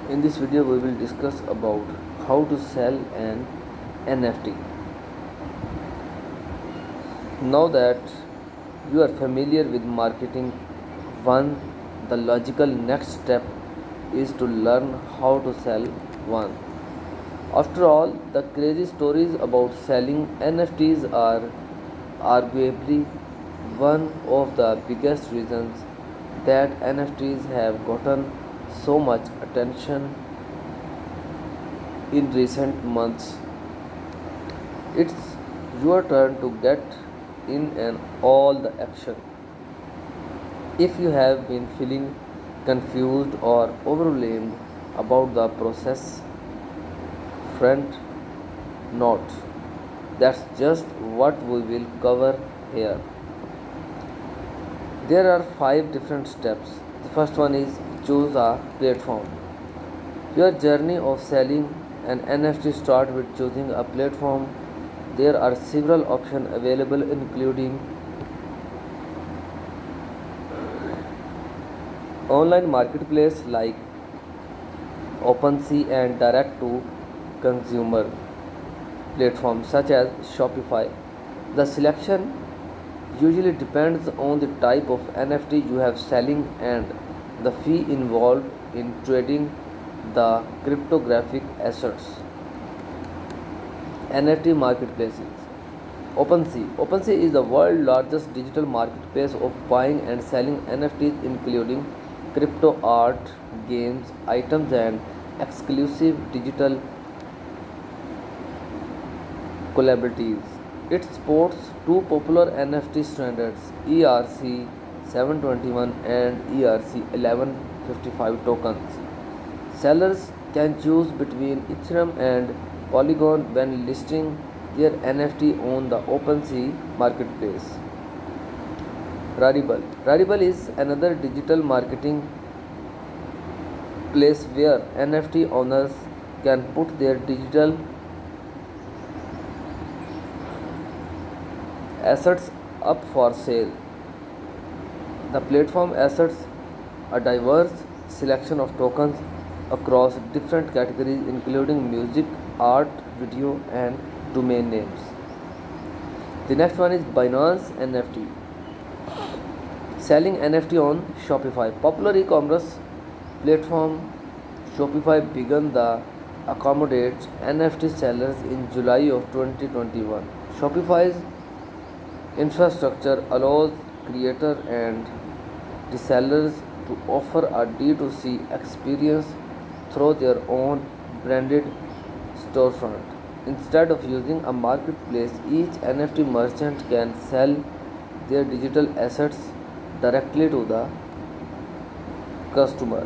In this video we will discuss about how to sell an NFT. Now that you are familiar with marketing, the logical next step is to learn how to sell one. After all, the crazy stories about selling NFTs are arguably one of the biggest reasons that NFTs have gotten so much attention in recent months. It's your turn to get in and all the action. If you have been feeling confused or overwhelmed about the process, front not. That's just what we will cover here. There are 5 different steps. The first one is choose a platform. Your journey of selling an NFT starts with choosing a platform. There are several options available, including online marketplace like OpenSea and direct to consumer platforms such as Shopify. The selection usually depends on the type of NFT you have selling and the fee involved in trading the cryptographic assets. NFT marketplaces. OpenSea is the world's largest digital marketplace of buying and selling NFTs, including crypto art, games, items, and exclusive digital collaboratives. It supports two popular NFT standards, ERC 721 and ERC 1155 tokens. Sellers can choose between Ethereum and Polygon when listing their NFT on the OpenSea marketplace. Rarible is another digital marketing place where NFT owners can put their digital assets up for sale. The platform assets a diverse selection of tokens across different categories, including music, art, video, and domain names. The next one is Binance NFT. Selling NFT on Shopify. Popular e-commerce platform Shopify began the accommodate NFT sellers in July of 2021. Shopify's infrastructure allows creators and resellers to offer a D2C experience through their own branded storefront. Instead of using a marketplace, each NFT merchant can sell their digital assets directly to the customer.